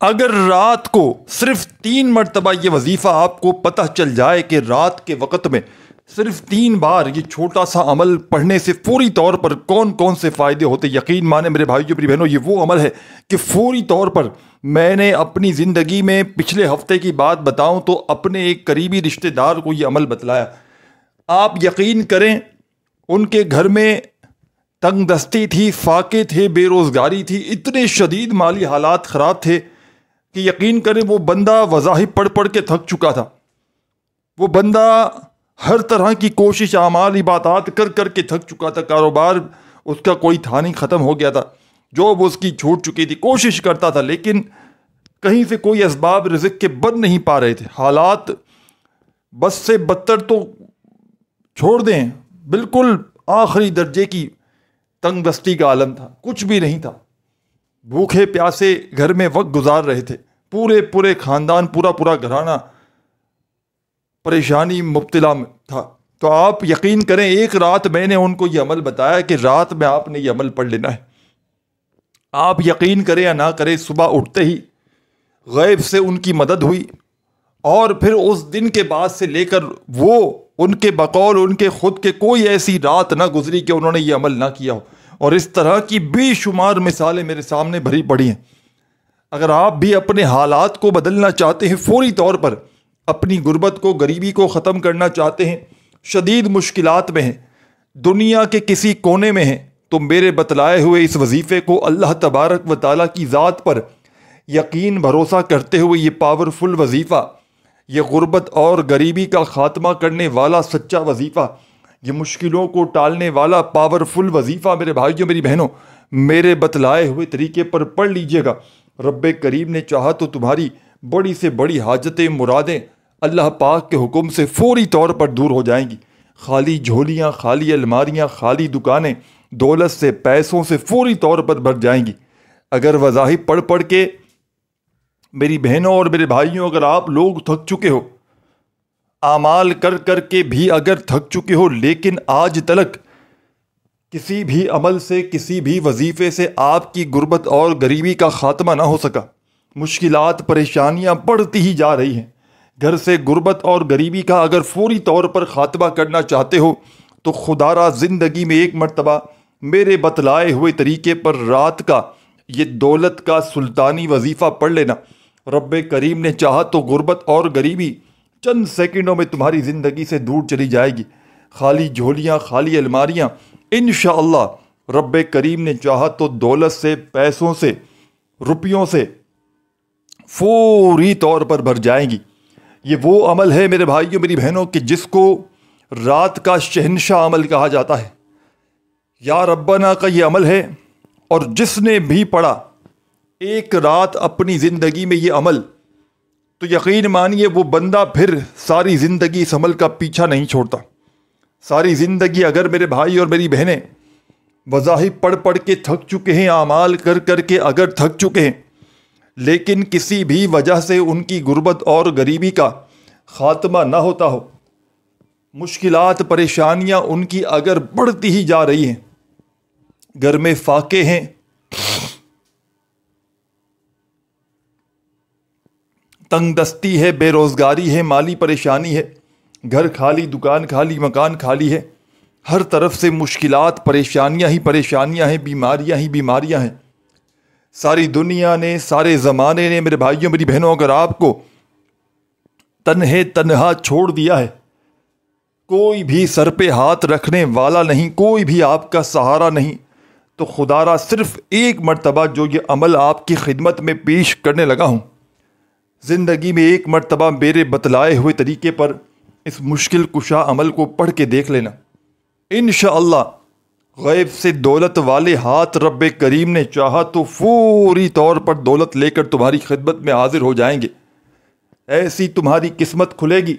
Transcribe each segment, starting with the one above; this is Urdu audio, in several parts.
اگر رات کو صرف 3 مرتبہ یہ وظیفہ آپ کو پتہ چل جائے کہ رات کے وقت میں صرف 3 بار یہ چھوٹا سا عمل پڑھنے سے فوری طور پر کون کون سے فائدے ہوتے، یقین مانے میرے بھائیو میری بہنوں، یہ وہ عمل ہے کہ فوری طور پر میں نے اپنی زندگی میں پچھلے ہفتے کی بات بتاؤں تو اپنے ایک قریبی رشتہ دار کو یہ عمل بتلایا۔ آپ یقین کریں ان کے گھر میں تنگ دستی تھی، فاقے تھے، بے روزگاری تھی، اتنے شدید مالی حالات خراب تھے کہ یقین کریں وہ بندہ وظائف پڑھ پڑھ کے تھک چکا تھا۔ وہ بندہ ہر طرح کی کوشش، اعمال، عبادات کر کر کے تھک چکا تھا۔ کاروبار اس کا کوئی تھا نہیں، ختم ہو گیا تھا، جاب اس کی چھوٹ چکی تھی، کوشش کرتا تھا لیکن کہیں سے کوئی اسباب رزق کے بن نہیں پا رہے تھے۔ حالات بس سے بدتر تو چھوڑ دیں، بالکل آخری درجے کی تنگ دستی کا عالم تھا، کچھ بھی نہیں تھا۔ بھوکے پیاسے گھر میں وقت گزار رہے تھے، پورے خاندان، پورا گھرانہ پریشانی مبتلا میں تھا۔ تو آپ یقین کریں ایک رات میں نے ان کو یہ عمل بتایا کہ رات میں آپ نے یہ عمل پڑھ لینا ہے۔ آپ یقین کریں یا نہ کریں، صبح اٹھتے ہی غیب سے ان کی مدد ہوئی، اور پھر اس دن کے بعد سے لے کر وہ ان کے بقول ان کے خود کے کوئی ایسی رات نہ گزری کہ انہوں نے یہ عمل نہ کیا ہو۔ اور اس طرح کی بے شمار مثالیں میرے سامنے بھری پڑی ہیں۔ اگر آپ بھی اپنے حالات کو بدلنا چاہتے ہیں، فوری طور پر اپنی غربت کو، غریبی کو ختم کرنا چاہتے ہیں، شدید مشکلات میں ہیں، دنیا کے کسی کونے میں ہیں، تو میرے بتلائے ہوئے اس وظیفے کو اللہ تبارک و تعالیٰ کی ذات پر یقین بھروسہ کرتے ہوئے یہ پاورفل وظیفہ، یہ غربت اور غریبی کا خاتمہ کرنے والا سچا وظیفہ، یہ مشکلوں کو ٹالنے والا پاورفل وظیفہ میرے بھائیوں میری بہنوں میرے بتلائے ہوئے طریقے پر پڑھ لیجئے گا۔ رب کریم نے چاہا تو تمہاری بڑی سے بڑی حاجتیں، مرادیں اللہ پاک کے حکم سے فوری طور پر دور ہو جائیں گی۔ خالی جھولیاں، خالی الماریاں، خالی دکانیں دولت سے، پیسوں سے فوری طور پر بھر جائیں گی۔ اگر وظائف پڑھ پڑھ کے میری بہنوں اور میرے بھائیوں، اگر آپ لوگ تھک چکے ہو، اعمال کر کر کے بھی اگر تھک چکے ہو، لیکن آج تلک کسی بھی عمل سے، کسی بھی وظیفے سے آپ کی غربت اور غریبی کا خاتمہ نہ ہو سکا، مشکلات، پریشانیاں بڑھتی ہی جا رہی ہیں، گھر سے غربت اور غریبی کا اگر فوری طور پر خاتمہ کرنا چاہتے ہو تو خدا را زندگی میں ایک مرتبہ میرے بتلائے ہوئے طریقے پر رات کا یہ دولت کا سلطانی وظیفہ پڑھ لینا۔ رب کریم نے چاہا تو غربت اور غریبی چند سیکنڈوں میں تمہاری زندگی سے دور چلی جائے گی۔ خالی جھولیاں، خالی الماریاں انشاءاللہ رب کریم نے چاہا تو دولت سے، پیسوں سے، روپیوں سے فوری طور پر بھر جائیں گی۔ یہ وہ عمل ہے میرے بھائیوں میری بہنوں کہ جس کو رات کا شہنشاہ عمل کہا جاتا ہے۔ یا ربنا کا یہ عمل ہے، اور جس نے بھی پڑھا ایک رات اپنی زندگی میں یہ عمل، تو یقین مانیے وہ بندہ پھر ساری زندگی اس عمل کا پیچھا نہیں چھوڑتا۔ ساری زندگی اگر میرے بھائی اور میری بہنیں وظائف پڑھ پڑھ کے تھک چکے ہیں، اعمال کر کر کے اگر تھک چکے ہیں، لیکن کسی بھی وجہ سے ان کی غربت اور غریبی کا خاتمہ نہ ہوتا ہو، مشکلات، پریشانیاں ان کی اگر بڑھتی ہی جا رہی ہیں، گھر میں فاقے ہیں، تنگ دستی ہے، بے روزگاری ہے، مالی پریشانی ہے، گھر خالی، دکان خالی، مکان خالی ہے، ہر طرف سے مشکلات، پریشانیاں ہی پریشانیاں ہیں، بیماریاں ہی بیماریاں ہیں۔ ساری دنیا نے، سارے زمانے نے میرے بھائیوں میری بہنوں اگر آپ کو تنہا چھوڑ دیا ہے، کوئی بھی سر پہ ہاتھ رکھنے والا نہیں، کوئی بھی آپ کا سہارا نہیں، تو خدا را صرف ایک مرتبہ جو یہ عمل آپ کی خدمت میں پیش کرنے لگا ہوں، زندگی میں ایک مرتبہ میرے بتلائے ہوئے طریقے پر اس مشکل کشا عمل کو پڑھ کے دیکھ لینا۔ انشاءاللہ غیب سے دولت والے ہاتھ رب کریم نے چاہا تو فوری طور پر دولت لے کر تمہاری خدمت میں حاضر ہو جائیں گے۔ ایسی تمہاری قسمت کھلے گی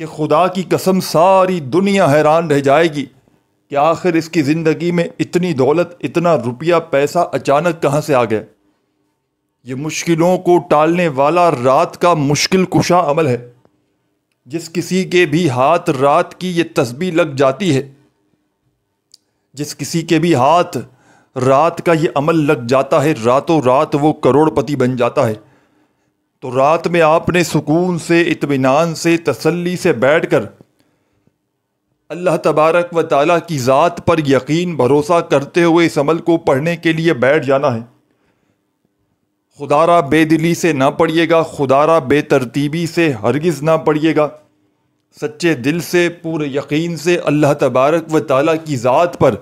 کہ خدا کی قسم ساری دنیا حیران رہ جائے گی کہ آخر اس کی زندگی میں اتنی دولت، اتنا روپیہ پیسہ اچانک کہاں سے آ گیا۔ یہ مشکلوں کو ٹالنے والا رات کا مشکل کشا عمل ہے۔ جس کسی کے بھی ہاتھ رات کی یہ تسبیح لگ جاتی ہے، جس کسی کے بھی ہاتھ رات کا یہ عمل لگ جاتا ہے، راتوں رات وہ کروڑ پتی بن جاتا ہے۔ تو رات میں آپ نے سکون سے، اطمینان سے، تسلی سے بیٹھ کر اللہ تبارک و تعالیٰ کی ذات پر یقین بھروسہ کرتے ہوئے اس عمل کو پڑھنے کے لیے بیٹھ جانا ہے۔ خدا را بے دلی سے نہ پڑھیے گا، خدا را بے ترتیبی سے ہرگز نہ پڑھیے گا، سچے دل سے، پورے یقین سے اللہ تبارک و تعالیٰ کی ذات پر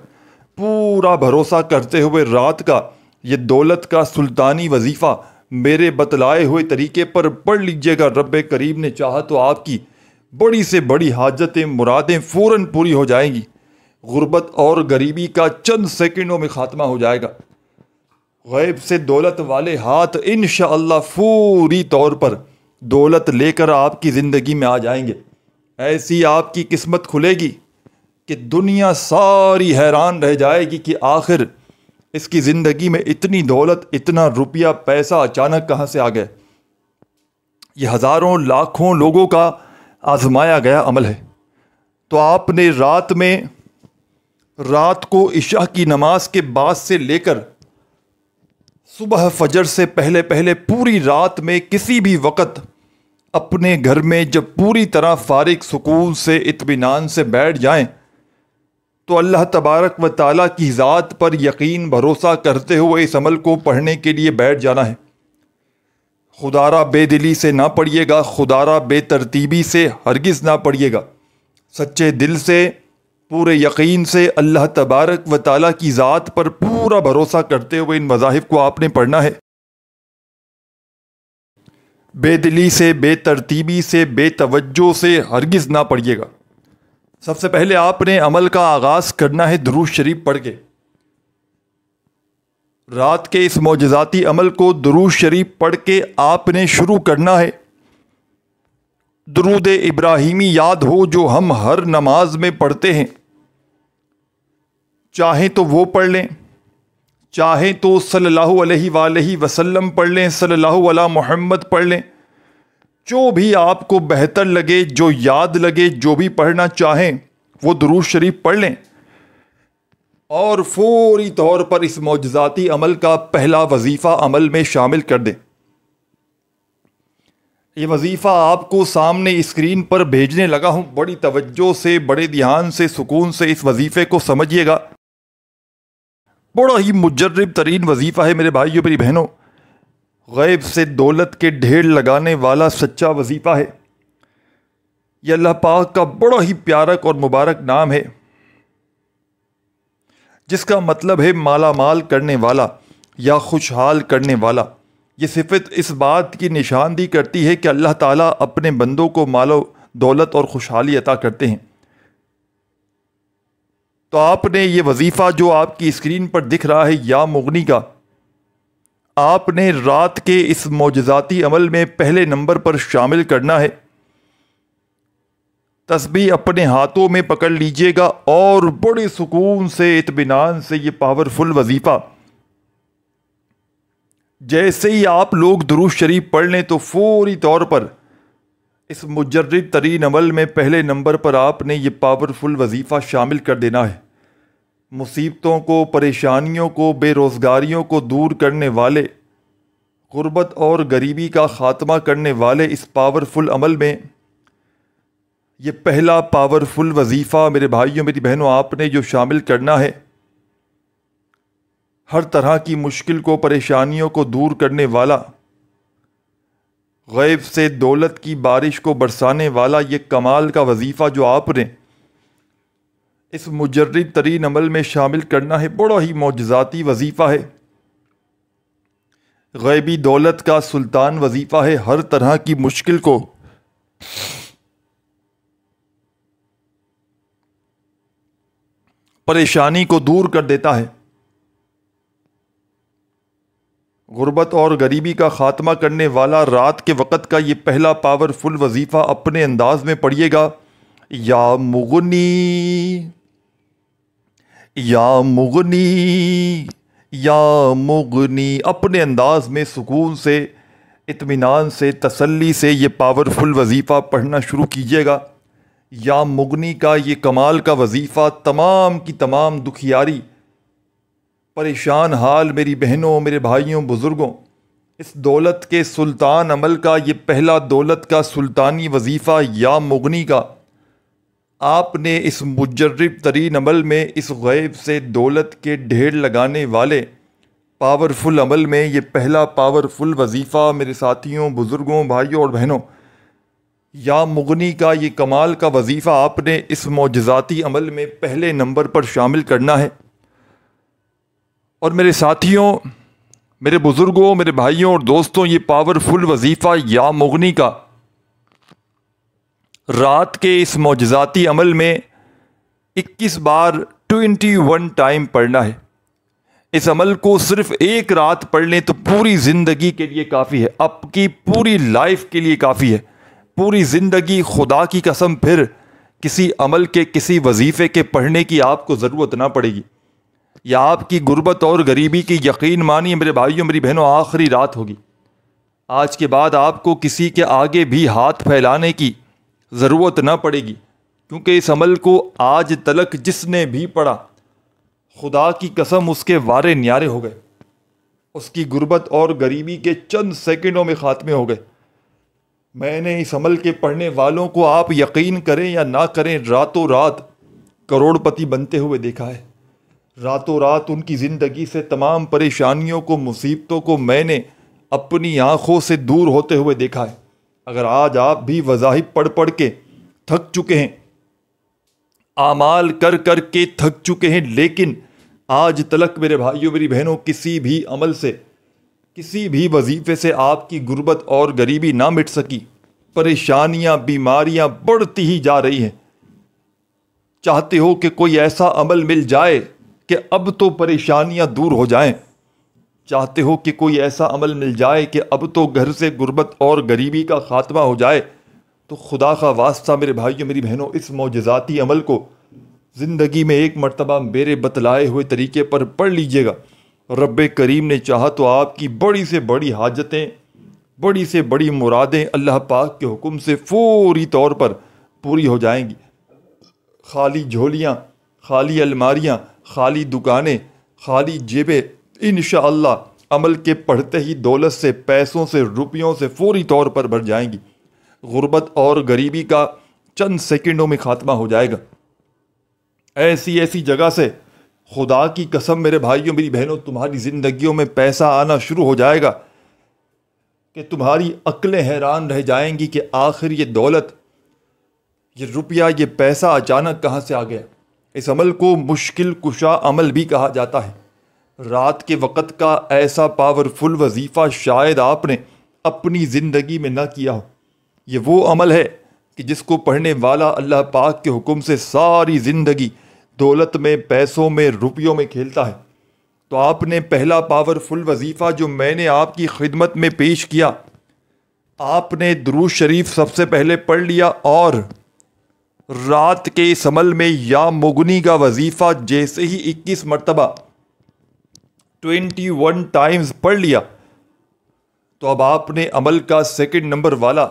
پورا بھروسہ کرتے ہوئے رات کا یہ دولت کا سلطانی وظیفہ میرے بتلائے ہوئے طریقے پر پڑھ لیجئے گا۔ رب کریم نے چاہا تو آپ کی بڑی سے بڑی حاجتیں، مرادیں فوراً پوری ہو جائیں گی۔ غربت اور غریبی کا چند سیکنڈوں میں خاتمہ ہو جائے گا۔ غیب سے دولت والے ہاتھ انشاءاللہ فوری طور پر دولت لے کر آپ کی زندگی میں آ جائیں گے۔ ایسی آپ کی قسمت کھلے گی کہ دنیا ساری حیران رہ جائے گی کہ آخر اس کی زندگی میں اتنی دولت، اتنا روپیہ پیسہ اچانک کہاں سے آ گئے۔ یہ ہزاروں لاکھوں لوگوں کا آزمایا گیا عمل ہے۔ تو آپ نے رات کو عشاء کی نماز کے بعد سے لے کر صبح فجر سے پہلے پہلے پوری رات میں کسی بھی وقت اپنے گھر میں جب پوری طرح فارغ، سکون سے، اطمینان سے بیٹھ جائیں تو اللہ تبارک و تعالیٰ کی ذات پر یقین بھروسہ کرتے ہوئے اس عمل کو پڑھنے کے لیے بیٹھ جانا ہے۔ خدا را بے دلی سے نہ پڑھیے گا، خدا را بے ترتیبی سے ہرگز نہ پڑھیے گا، سچے دل سے، پورے یقین سے اللہ تبارک و تعالیٰ کی ذات پر پورا بھروسہ کرتے ہوئے ان وظائف کو آپ نے پڑھنا ہے۔ بے دلی سے، بے ترتیبی سے، بے توجہ سے ہرگز نہ پڑھیے گا۔ سب سے پہلے آپ نے عمل کا آغاز کرنا ہے درود شریف پڑھ کے۔ رات کے اس معجزاتی عمل کو درود شریف پڑھ کے آپ نے شروع کرنا ہے۔ درود ابراہیمی یاد ہو جو ہم ہر نماز میں پڑھتے ہیں، چاہیں تو وہ پڑھ لیں، چاہیں تو صلی اللہ علیہ وآلہ وسلم پڑھ لیں، صلی اللہ علی محمد پڑھ لیں، جو بھی آپ کو بہتر لگے، جو یاد لگے، جو بھی پڑھنا چاہیں وہ درود شریف پڑھ لیں، اور فوری طور پر اس معجزاتی عمل کا پہلا وظیفہ عمل میں شامل کر دیں۔ یہ وظیفہ آپ کو سامنے اسکرین پر بھیجنے لگا ہوں، بڑی توجہ سے، بڑے دھیان سے، سکون سے اس وظیفے کو سمجھیے گا۔ بڑا ہی مجرب ترین وظیفہ ہے میرے بھائیوں، میری بہنوں، غیب سے دولت کے ڈھیر لگانے والا سچا وظیفہ ہے۔ یہ اللہ پاک کا بڑا ہی پیارا اور مبارک نام ہے، جس کا مطلب ہے مالا مال کرنے والا یا خوشحال کرنے والا۔ یہ صفت اس بات کی نشاندہی کرتی ہے کہ اللہ تعالیٰ اپنے بندوں کو مال و دولت اور خوشحالی عطا کرتے ہیں۔ تو آپ نے یہ وظیفہ جو آپ کی اسکرین پر دکھ رہا ہے یا مغنی کا، آپ نے رات کے اس معجزاتی عمل میں پہلے نمبر پر شامل کرنا ہے۔ تسبیح اپنے ہاتھوں میں پکڑ لیجئے گا اور بڑے سکون سے، اطمینان سے یہ پاورفل وظیفہ جیسے ہی آپ لوگ درود شریف پڑھ لیں تو فوری طور پر اس مجرد ترین عمل میں پہلے نمبر پر آپ نے یہ پاورفل وظیفہ شامل کر دینا ہے۔ مصیبتوں کو، پریشانیوں کو، بے روزگاریوں کو دور کرنے والے، غربت اور غریبی کا خاتمہ کرنے والے اس پاورفل عمل میں یہ پہلا پاورفل وظیفہ میرے بھائیوں، میری بہنوں، آپ نے جو شامل کرنا ہے، ہر طرح کی مشکل کو، پریشانیوں کو دور کرنے والا، غیب سے دولت کی بارش کو برسانے والا یہ کمال کا وظیفہ جو آپ نے اس مجرد ترین عمل میں شامل کرنا ہے، بڑا ہی معجزاتی وظیفہ ہے، غیبی دولت کا سلطان وظیفہ ہے، ہر طرح کی مشکل کو پریشانی کو دور کر دیتا ہے، غربت اور غریبی کا خاتمہ کرنے والا رات کے وقت کا یہ پہلا پاورفل وظیفہ اپنے انداز میں پڑھیے گا۔ یا مغنی یا مغنی یا مغنی، اپنے انداز میں سکون سے، اطمینان سے، تسلی سے یہ پاورفل وظیفہ پڑھنا شروع کیجیے گا۔ یا مغنی کا یہ کمال کا وظیفہ تمام کی تمام دکھیاری، پریشان حال میری بہنوں، میرے بھائیوں، بزرگوں، اس دولت کے سلطان عمل کا یہ پہلا دولت کا سلطانی وظیفہ یا مغنی کا آپ نے اس مجرب ترین عمل میں، اس غیب سے دولت کے ڈھیر لگانے والے پاورفل عمل میں یہ پہلا پاورفل وظیفہ میرے ساتھیوں، بزرگوں، بھائیوں اور بہنوں، یا مغنی کا یہ کمال کا وظیفہ آپ نے اس معجزاتی عمل میں پہلے نمبر پر شامل کرنا ہے۔ اور میرے ساتھیوں، میرے بزرگوں، میرے بھائیوں اور دوستوں، یہ پاورفل وظیفہ یا مغنی کا رات کے اس معجزاتی عمل میں 21 بار 21 ٹائم پڑھنا ہے۔ اس عمل کو صرف ایک رات پڑھ لیں تو پوری زندگی کے لیے کافی ہے، آپ کی پوری لائف کے لیے کافی ہے۔ پوری زندگی خدا کی قسم پھر کسی عمل کے، کسی وظیفے کے پڑھنے کی آپ کو ضرورت نہ پڑے گی۔ یا آپ کی غربت اور غریبی کی، یقین مانیے میرے بھائیوں، میری بہنوں، آخری رات ہوگی۔ آج کے بعد آپ کو کسی کے آگے بھی ہاتھ پھیلانے کی ضرورت نہ پڑے گی، کیونکہ اس عمل کو آج تلک جس نے بھی پڑھا، خدا کی قسم اس کے وارے نیارے ہو گئے، اس کی غربت اور غریبی کے چند سیکنڈوں میں خاتمے ہو گئے۔ میں نے اس عمل کے پڑھنے والوں کو، آپ یقین کریں یا نہ کریں، راتوں رات کروڑ پتی بنتے ہوئے دیکھا ہے۔ راتوں رات ان کی زندگی سے تمام پریشانیوں کو، مصیبتوں کو میں نے اپنی آنکھوں سے دور ہوتے ہوئے دیکھا ہے۔ اگر آج آپ بھی وظائف پڑھ پڑھ کے تھک چکے ہیں، اعمال کر کر کے تھک چکے ہیں، لیکن آج تلک میرے بھائیوں، میری بہنوں، کسی بھی عمل سے، کسی بھی وظیفے سے آپ کی غربت اور غریبی نہ مٹ سکی، پریشانیاں، بیماریاں بڑھتی ہی جا رہی ہیں، چاہتے ہو کہ کوئی ایسا عمل مل جائے کہ اب تو پریشانیاں دور ہو جائیں، چاہتے ہو کہ کوئی ایسا عمل مل جائے کہ اب تو گھر سے غربت اور غریبی کا خاتمہ ہو جائے، تو خدا کا واسطہ میرے بھائیوں، میری بہنوں، اس معجزاتی عمل کو زندگی میں ایک مرتبہ میرے بتلائے ہوئے طریقے پر پڑھ لیجئے گا۔ رب کریم نے چاہا تو آپ کی بڑی سے بڑی حاجتیں، بڑی سے بڑی مرادیں اللہ پاک کے حکم سے فوری طور پر پوری ہو جائیں گی۔ خالی جھولیاں، خالی الماریاں، خالی دکانیں، خالی جیبیں انشاءاللہ عمل کے پڑھتے ہی دولت سے، پیسوں سے، روپیوں سے فوری طور پر بھر جائیں گی۔ غربت اور غریبی کا چند سیکنڈوں میں خاتمہ ہو جائے گا۔ ایسی ایسی جگہ سے خدا کی قسم میرے بھائیوں، میری بہنوں، تمہاری زندگیوں میں پیسہ آنا شروع ہو جائے گا کہ تمہاری عقلیں حیران رہ جائیں گی کہ آخر یہ دولت، یہ روپیہ، یہ پیسہ اچانک کہاں سے آ گیا۔ اس عمل کو مشکل کشا عمل بھی کہا جاتا ہے۔ رات کے وقت کا ایسا پاورفل وظیفہ شاید آپ نے اپنی زندگی میں نہ کیا ہو۔ یہ وہ عمل ہے کہ جس کو پڑھنے والا اللہ پاک کے حکم سے ساری زندگی دولت میں، پیسوں میں، روپیوں میں کھیلتا ہے۔ تو آپ نے پہلا پاورفل وظیفہ جو میں نے آپ کی خدمت میں پیش کیا، آپ نے درود شریف سب سے پہلے پڑھ لیا، اور رات کے اس عمل میں یا مغنی کا وظیفہ جیسے ہی 21 مرتبہ 21 ٹائمز پڑھ لیا، تو اب آپ نے عمل کا سیکنڈ نمبر والا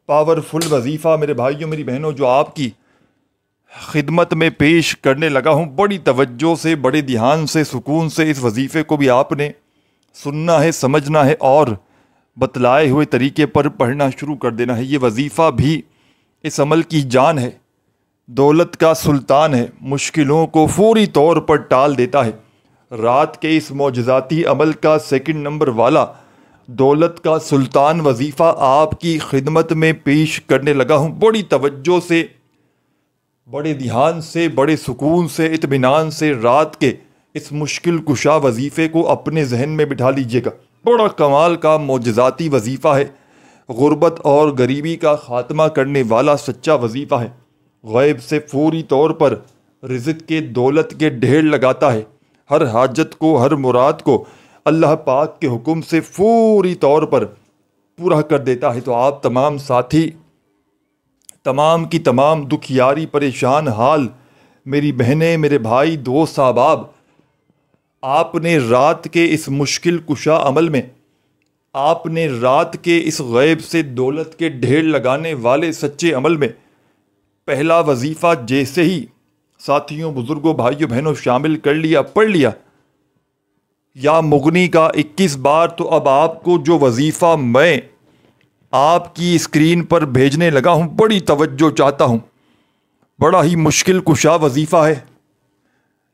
پاورفل وظیفہ میرے بھائیوں، میری بہنوں، جو آپ کی خدمت میں پیش کرنے لگا ہوں، بڑی توجہ سے، بڑے دھیان سے، سکون سے اس وظیفے کو بھی آپ نے سننا ہے، سمجھنا ہے، اور بتلائے ہوئے طریقے پر پڑھنا شروع کر دینا ہے۔ یہ وظیفہ بھی اس عمل کی جان ہے، دولت کا سلطان ہے، مشکلوں کو فوری طور پر ٹال دیتا ہے۔ رات کے اس معجزاتی عمل کا سیکنڈ نمبر والا دولت کا سلطان وظیفہ آپ کی خدمت میں پیش کرنے لگا ہوں۔ بڑی توجہ سے، بڑے دھیان سے، بڑے سکون سے، اطمینان سے رات کے اس مشکل کشا وظیفے کو اپنے ذہن میں بٹھا لیجئے گا۔ بڑا کمال کا معجزاتی وظیفہ ہے، غربت اور غریبی کا خاتمہ کرنے والا سچا وظیفہ ہے، غیب سے فوری طور پر رزق کے، دولت کے ڈھیر لگاتا ہے، ہر حاجت کو، ہر مراد کو اللہ پاک کے حکم سے فوری طور پر پورا کر دیتا ہے۔ تو آپ تمام ساتھی، تمام کی تمام دکھیاری، پریشان حال میری بہنیں، میرے بھائی، دوست، احباب، آپ نے رات کے اس مشکل کشا عمل میں، آپ نے رات کے اس غیب سے دولت کے ڈھیر لگانے والے سچے عمل میں پہلا وظیفہ جیسے ہی ساتھیوں، بزرگوں، بھائیوں، بہنوں شامل کر لیا، پڑھ لیا، یا مغنی کا 21 بار، تو اب آپ کو جو وظیفہ میں آپ کی اسکرین پر بھیجنے لگا ہوں، بڑی توجہ چاہتا ہوں، بڑا ہی مشکل کشا وظیفہ ہے۔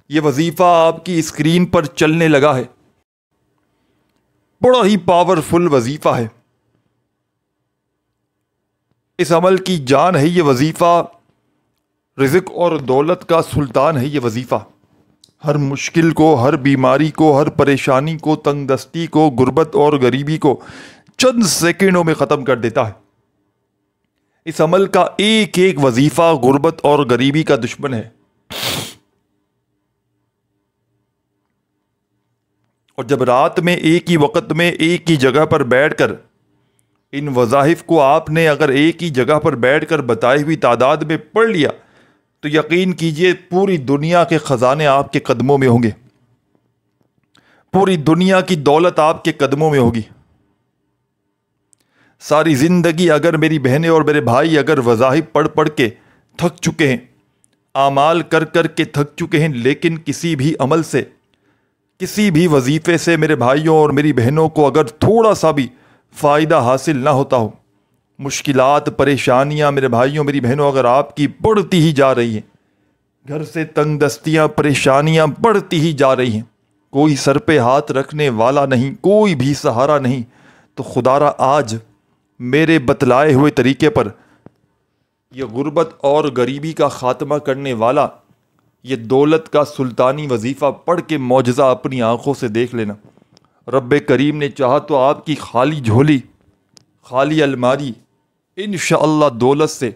یہ وظیفہ آپ کی اسکرین پر چلنے لگا ہے، بڑا ہی پاورفل وظیفہ ہے، اس عمل کی جان ہے یہ وظیفہ، رزق اور دولت کا سلطان ہے یہ وظیفہ، ہر مشکل کو، ہر بیماری کو، ہر پریشانی کو، تنگ دستی کو، غربت اور غریبی کو چند سیکنڈوں میں ختم کر دیتا ہے۔ اس عمل کا ایک ایک وظیفہ غربت اور غریبی کا دشمن ہے، اور جب رات میں ایک ہی وقت میں ایک ہی جگہ پر بیٹھ کر ان وظائف کو آپ نے اگر ایک ہی جگہ پر بیٹھ کر بتائی ہوئی تعداد میں پڑھ لیا تو یقین کیجئے پوری دنیا کے خزانے آپ کے قدموں میں ہوں گے، پوری دنیا کی دولت آپ کے قدموں میں ہوگی۔ ساری زندگی اگر میری بہنیں اور میرے بھائی اگر وظائف پڑھ پڑھ کے تھک چکے ہیں، اعمال کر کر کے تھک چکے ہیں، لیکن کسی بھی عمل سے، کسی بھی وظیفے سے میرے بھائیوں اور میری بہنوں کو اگر تھوڑا سا بھی فائدہ حاصل نہ ہوتا ہو، مشکلات، پریشانیاں میرے بھائیوں میری بہنوں اگر آپ کی بڑھتی ہی جا رہی ہیں، گھر سے تنگ دستیاں، پریشانیاں بڑھتی ہی جا رہی ہیں، کوئی سر پہ ہاتھ رکھنے والا نہیں، کوئی بھی سہارا نہیں، تو خدارا آج میرے بتلائے ہوئے طریقے پر یہ غربت اور غریبی کا خاتمہ کرنے والا یہ دولت کا سلطانی وظیفہ پڑھ کے معجزہ اپنی آنکھوں سے دیکھ لینا۔ رب کریم نے چاہا تو آپ کی خالی جھولی، خالی الماری انشاءاللہ دولت سے،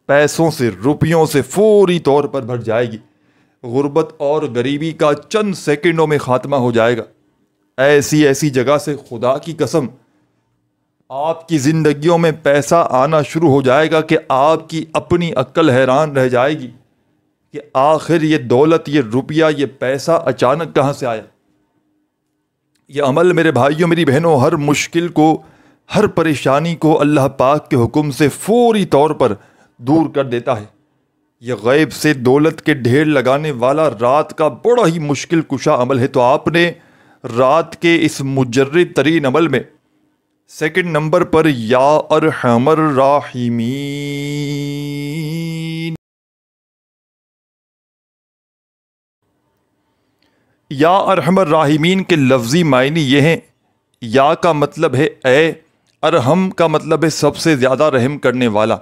پیسوں سے، روپیوں سے فوری طور پر بھر جائے گی، غربت اور غریبی کا چند سیکنڈوں میں خاتمہ ہو جائے گا۔ ایسی ایسی جگہ سے خدا کی قسم آپ کی زندگیوں میں پیسہ آنا شروع ہو جائے گا کہ آپ کی اپنی عقل حیران رہ جائے گی کہ آخر یہ دولت، یہ روپیہ، یہ پیسہ اچانک کہاں سے آیا۔ یہ عمل میرے بھائیوں میری بہنوں ہر مشکل کو، ہر پریشانی کو اللہ پاک کے حکم سے فوری طور پر دور کر دیتا ہے۔ یہ غیب سے دولت کے ڈھیر لگانے والا رات کا بڑا ہی مشکل کشا عمل ہے۔ تو آپ نے رات کے اس مجرد ترین عمل میں سیکنڈ نمبر پر یا ارحم الراحمین، یا ارحم الراحمین کے لفظی معنی یہ ہیں، یا کا مطلب ہے اے، ارحم کا مطلب ہے سب سے زیادہ رحم کرنے والا،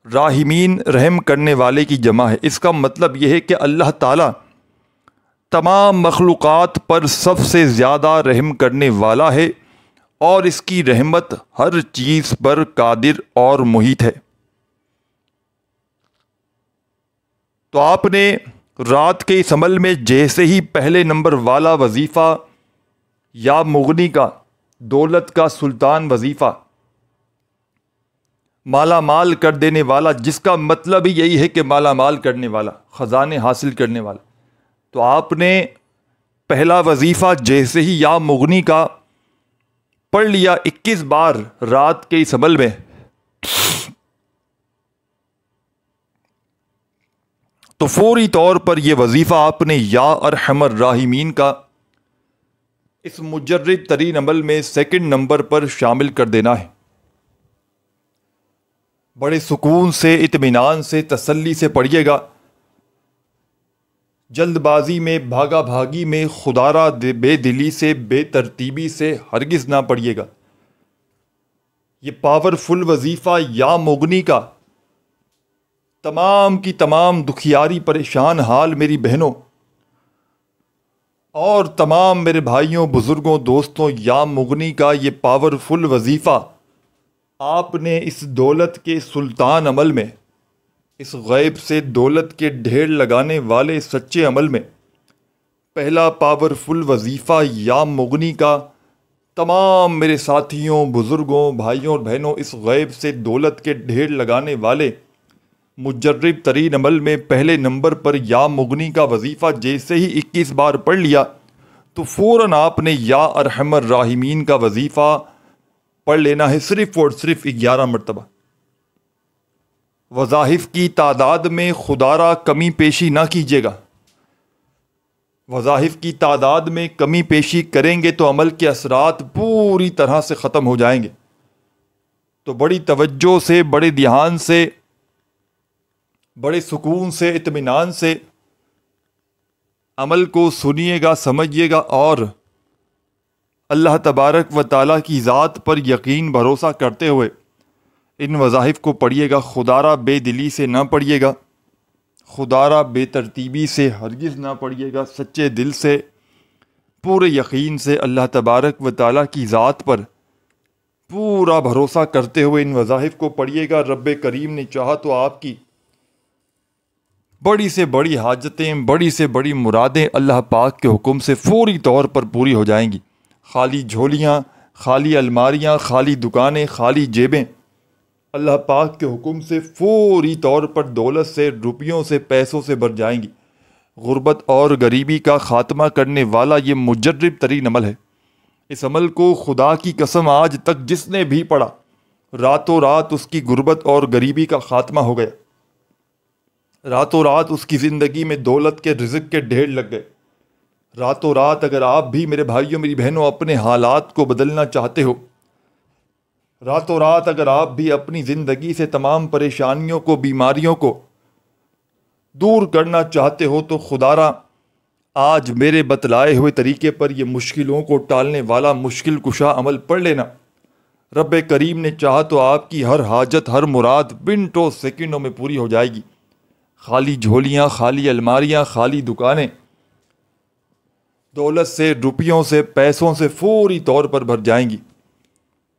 راحمین رحم کرنے والے کی جمع ہے۔ اس کا مطلب یہ ہے کہ اللہ تعالیٰ تمام مخلوقات پر سب سے زیادہ رحم کرنے والا ہے، اور اس کی رحمت ہر چیز پر قادر اور محیط ہے۔ تو آپ نے رات کے اس عمل میں جیسے ہی پہلے نمبر والا وظیفہ یا مغنی کا دولت کا سلطان وظیفہ، مالا مال کر دینے والا، جس کا مطلب ہی یہی ہے کہ مالا مال کرنے والا، خزانے حاصل کرنے والا، تو آپ نے پہلا وظیفہ جیسے ہی یا مغنی کا پڑھ لیا 21 بار رات کے اس عمل میں، تو فوری طور پر یہ وظیفہ آپ نے یا ارحم الراحمین کا اس مجرد ترین عمل میں سیکنڈ نمبر پر شامل کر دینا ہے۔ بڑے سکون سے، اطمینان سے، تسلی سے پڑھیے گا، جلد بازی میں، بھاگا بھاگی میں، خدارہ بے دلی سے، بے ترتیبی سے ہرگز نہ پڑھیے گا۔ یہ پاورفل وظیفہ یا مغنی کا تمام کی تمام دکھیاری پریشان حال میری بہنوں اور تمام میرے بھائیوں، بزرگوں، دوستوں، یا مغنی کا یہ پاورفل وظیفہ آپ نے اس دولت کے سلطان عمل میں، اس غیب سے دولت کے ڈھیر لگانے والے سچے عمل میں، پہلا پاورفل وظیفہ یا مغنی کا تمام میرے ساتھیوں، بزرگوں، بھائیوں اور بہنوں، اس غیب سے دولت کے ڈھیر لگانے والے مجرب ترین عمل میں پہلے نمبر پر یا مغنی کا وظیفہ جیسے ہی 21 بار پڑھ لیا تو فوراً آپ نے یا ارحم الراحمین کا وظیفہ پڑھ لینا ہے، صرف اور صرف 11 مرتبہ۔ وظائف کی تعداد میں خدارہ کمی پیشی نہ کیجیے گا، وظائف کی تعداد میں کمی پیشی کریں گے تو عمل کے اثرات پوری طرح سے ختم ہو جائیں گے۔ تو بڑی توجہ سے، بڑے دھیان سے، بڑے سکون سے، اطمینان سے عمل کو سنیے گا، سمجھیے گا، اور اللہ تبارک و تعالیٰ کی ذات پر یقین بھروسہ کرتے ہوئے ان وظائف کو پڑھیے گا۔ خدارہ بے دلی سے نہ پڑھیے گا، خدارہ بے ترتیبی سے ہرگز نہ پڑھیے گا، سچے دل سے، پورے یقین سے اللہ تبارک و تعالیٰ کی ذات پر پورا بھروسہ کرتے ہوئے ان وظائف کو پڑھیے گا۔ رب کریم نے چاہا تو آپ کی بڑی سے بڑی حاجتیں، بڑی سے بڑی مرادیں اللہ پاک کے حکم سے فوری طور پر پوری ہو جائیں گی۔ خالی جھولیاں، خالی الماریاں، خالی دکانیں، خالی جیبیں اللہ پاک کے حکم سے فوری طور پر دولت سے، روپیوں سے، پیسوں سے بھر جائیں گی۔ غربت اور غریبی کا خاتمہ کرنے والا یہ مجرب ترین عمل ہے۔ اس عمل کو خدا کی قسم آج تک جس نے بھی پڑھا، راتوں رات اس کی غربت اور غریبی کا خاتمہ ہو گیا، راتوں رات اس کی زندگی میں دولت کے، رزق کے ڈھیر لگ گئے۔ راتوں رات اگر آپ بھی میرے بھائیوں، میری بہنوں، اپنے حالات کو بدلنا چاہتے ہو، راتوں رات اگر آپ بھی اپنی زندگی سے تمام پریشانیوں کو، بیماریوں کو دور کرنا چاہتے ہو، تو خدارہ آج میرے بتلائے ہوئے طریقے پر یہ مشکلوں کو ٹالنے والا مشکل کشا عمل پڑھ لینا۔ رب کریم نے چاہا تو آپ کی ہر حاجت، ہر مراد منٹوں سیکنڈوں میں پوری ہو جائے گی۔ خالی جھولیاں، خالی الماریاں، خالی دکانیں دولت سے، روپیوں سے، پیسوں سے فوری طور پر بھر جائیں گی۔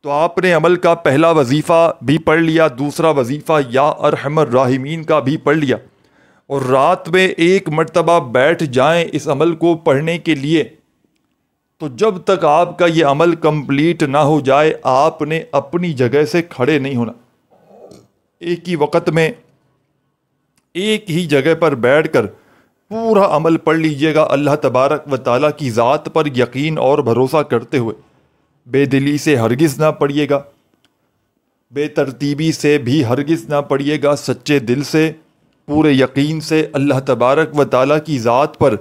تو آپ نے عمل کا پہلا وظیفہ بھی پڑھ لیا، دوسرا وظیفہ یا ارحم الراحمین کا بھی پڑھ لیا، اور رات میں ایک مرتبہ بیٹھ جائیں اس عمل کو پڑھنے کے لیے۔ تو جب تک آپ کا یہ عمل کمپلیٹ نہ ہو جائے، آپ نے اپنی جگہ سے کھڑے نہیں ہونا۔ ایک ہی وقت میں ایک ہی جگہ پر بیٹھ کر پورا عمل پڑھ لیجئے گا، اللہ تبارک و تعالیٰ کی ذات پر یقین اور بھروسہ کرتے ہوئے۔ بے دلی سے ہرگز نہ پڑھیے گا، بے ترتیبی سے بھی ہرگز نہ پڑھیے گا، سچے دل سے، پورے یقین سے اللہ تبارک و تعالیٰ کی ذات پر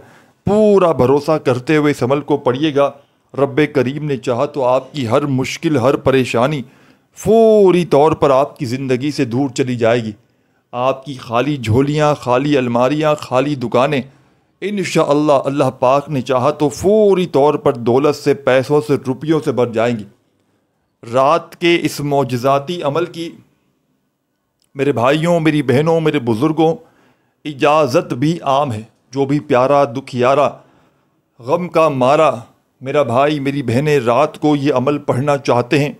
پورا بھروسہ کرتے ہوئے اس عمل کو پڑھیے گا۔ رب کریم نے چاہا تو آپ کی ہر مشکل، ہر پریشانی فوری طور پر آپ کی زندگی سے دور چلی جائے گی۔ آپ کی خالی جھولیاں، خالی الماریاں، خالی دکانیں انشاءاللہ اللہ پاک نے چاہا تو فوری طور پر دولت سے، پیسوں سے، روپیوں سے بھر جائیں گی۔ رات کے اس معجزاتی عمل کی میرے بھائیوں، میری بہنوں، میرے بزرگوں اجازت بھی عام ہے۔ جو بھی پیارا، دکھیارا، غم کا مارا میرا بھائی، میری بہنیں رات کو یہ عمل پڑھنا چاہتے ہیں،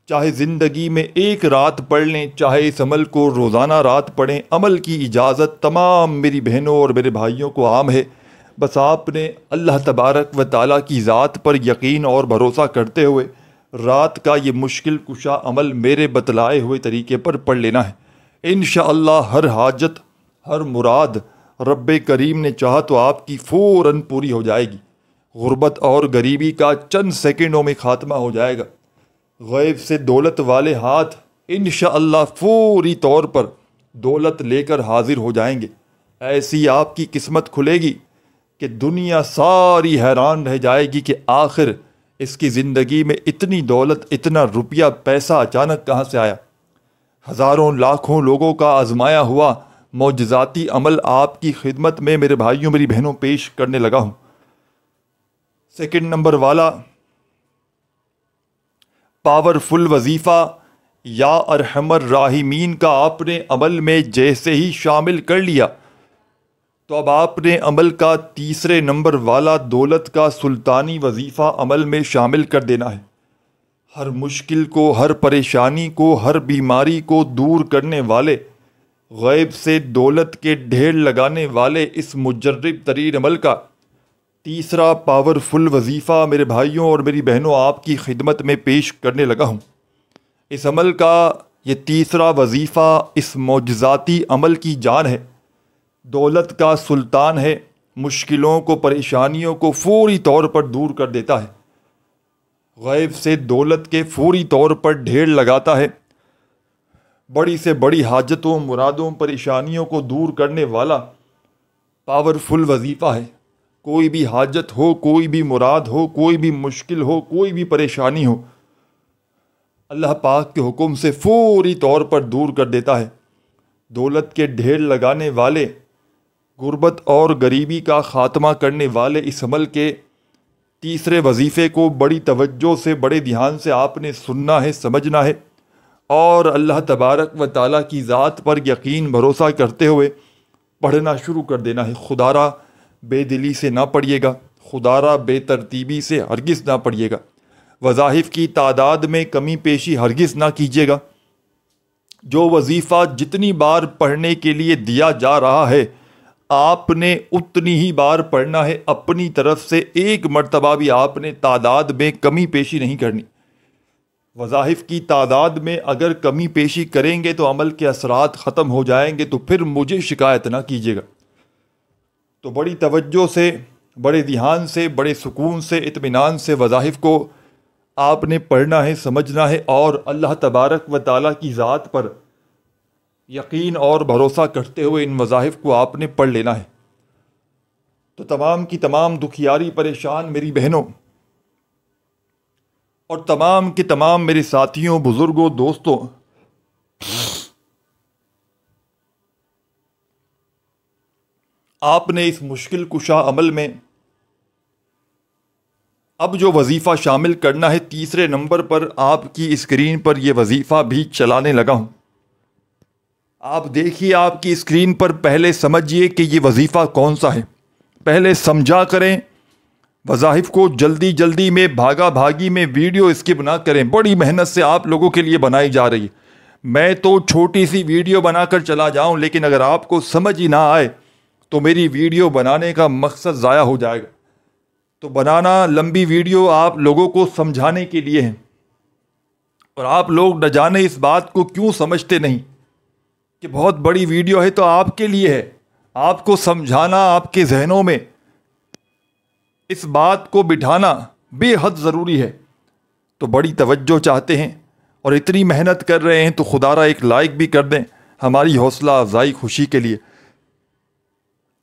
چاہے زندگی میں ایک رات پڑھ لیں، چاہے اس عمل کو روزانہ رات پڑھیں، عمل کی اجازت تمام میری بہنوں اور میرے بھائیوں کو عام ہے۔ بس آپ نے اللہ تبارک و تعالیٰ کی ذات پر یقین اور بھروسہ کرتے ہوئے رات کا یہ مشکل کشا عمل میرے بتلائے ہوئے طریقے پر پڑھ لینا ہے۔ انشاءاللہ ہر حاجت، ہر مراد رب کریم نے چاہا تو آپ کی فوراً پوری ہو جائے گی۔ غربت اور غریبی کا چند سیکنڈوں میں خاتمہ ہو جائے گا۔ غیب سے دولت والے ہاتھ انشاءاللہ فوری طور پر دولت لے کر حاضر ہو جائیں گے۔ ایسی آپ کی قسمت کھلے گی کہ دنیا ساری حیران رہ جائے گی کہ آخر اس کی زندگی میں اتنی دولت، اتنا روپیہ، پیسہ اچانک کہاں سے آیا۔ ہزاروں لاکھوں لوگوں کا آزمایا ہوا معجزاتی عمل آپ کی خدمت میں میرے بھائیوں، میری بہنوں پیش کرنے لگا ہوں۔ سیکنڈ نمبر والا پاورفل وظیفہ یا ارحم الراحمین کا آپ نے عمل میں جیسے ہی شامل کر لیا، تو اب آپ نے عمل کا تیسرے نمبر والا دولت کا سلطانی وظیفہ عمل میں شامل کر دینا ہے۔ ہر مشکل کو، ہر پریشانی کو، ہر بیماری کو دور کرنے والے، غیب سے دولت کے ڈھیر لگانے والے اس مجرب ترین عمل کا تیسرا پاورفل وظیفہ میرے بھائیوں اور میری بہنوں آپ کی خدمت میں پیش کرنے لگا ہوں۔ اس عمل کا یہ تیسرا وظیفہ اس معجزاتی عمل کی جان ہے، دولت کا سلطان ہے، مشکلوں کو، پریشانیوں کو فوری طور پر دور کر دیتا ہے، غیب سے دولت کے فوری طور پر ڈھیر لگاتا ہے، بڑی سے بڑی حاجتوں، مرادوں، پریشانیوں کو دور کرنے والا پاورفل وظیفہ ہے۔ کوئی بھی حاجت ہو، کوئی بھی مراد ہو، کوئی بھی مشکل ہو، کوئی بھی پریشانی ہو، اللہ پاک کے حکم سے فوری طور پر دور کر دیتا ہے۔ دولت کے ڈھیر لگانے والے، غربت اور غریبی کا خاتمہ کرنے والے اس عمل کے تیسرے وظیفے کو بڑی توجہ سے، بڑے دھیان سے آپ نے سننا ہے، سمجھنا ہے، اور اللہ تبارک و تعالیٰ کی ذات پر یقین بھروسہ کرتے ہوئے پڑھنا شروع کر دینا ہے۔ خدارہ بے دلی سے نہ پڑھیے گا، خدارہ بے ترتیبی سے ہرگز نہ پڑھیے گا، وظائف کی تعداد میں کمی پیشی ہرگز نہ کیجیے گا۔ جو وظیفہ جتنی بار پڑھنے کے لیے دیا جا رہا ہے آپ نے اتنی ہی بار پڑھنا ہے، اپنی طرف سے ایک مرتبہ بھی آپ نے تعداد میں کمی پیشی نہیں کرنی۔ وظائف کی تعداد میں اگر کمی پیشی کریں گے تو عمل کے اثرات ختم ہو جائیں گے، تو پھر مجھے شکایت نہ کیجیے گا۔ تو بڑی توجہ سے، بڑے دھیان سے، بڑے سکون سے، اطمینان سے وظائف کو آپ نے پڑھنا ہے، سمجھنا ہے، اور اللہ تبارک و تعالیٰ کی ذات پر یقین اور بھروسہ کرتے ہوئے ان وظائف کو آپ نے پڑھ لینا ہے۔ تو تمام کی تمام دکھیاری پریشان میری بہنوں اور تمام کے تمام میرے ساتھیوں، بزرگوں، دوستوں، آپ نے اس مشکل کشا عمل میں اب جو وظیفہ شامل کرنا ہے، تیسرے نمبر پر آپ کی اسکرین پر یہ وظیفہ بھی چلانے لگا ہوں۔ آپ دیکھیے آپ کی اسکرین پر، پہلے سمجھیے کہ یہ وظیفہ کون سا ہے، پہلے سمجھا کریں۔ وظائف کو جلدی جلدی میں، بھاگا بھاگی میں ویڈیو اسکپ نہ کریں، بڑی محنت سے آپ لوگوں کے لیے بنائی جا رہی ہے۔ میں تو چھوٹی سی ویڈیو بنا کر چلا جاؤں، لیکن اگر آپ کو سمجھ ہی نہ آئے تو میری ویڈیو بنانے کا مقصد ضائع ہو جائے گا۔ تو بنانا لمبی ویڈیو آپ لوگوں کو سمجھانے کے لیے ہے، اور آپ لوگ نہ جانے اس بات کو کیوں سمجھتے نہیں کہ بہت بڑی ویڈیو ہے تو آپ کے لیے ہے۔ آپ کو سمجھانا، آپ کے ذہنوں میں اس بات کو بٹھانا بے حد ضروری ہے۔ تو بڑی توجہ چاہتے ہیں اور اتنی محنت کر رہے ہیں تو خدا را ایک لائک بھی کر دیں ہماری حوصلہ افزائی، خوشی کے لیے۔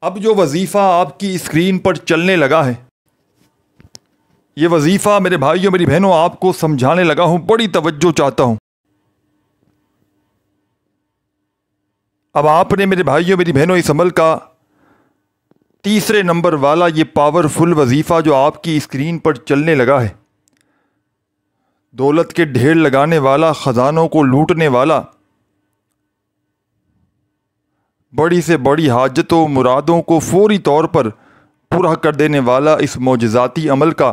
اب جو وظیفہ آپ کی اسکرین پر چلنے لگا ہے، یہ وظیفہ میرے بھائیوں، میری بہنوں، آپ کو سمجھانے لگا ہوں، بڑی توجہ چاہتا ہوں۔ اب آپ نے میرے بھائیوں، میری بہنوں، اس عمل کا تیسرے نمبر والا یہ پاورفل وظیفہ جو آپ کی اسکرین پر چلنے لگا ہے، دولت کے ڈھیر لگانے والا، خزانوں کو لوٹنے والا، بڑی سے بڑی حاجتوں، مرادوں کو فوری طور پر پورا کر دینے والا اس معجزاتی عمل کا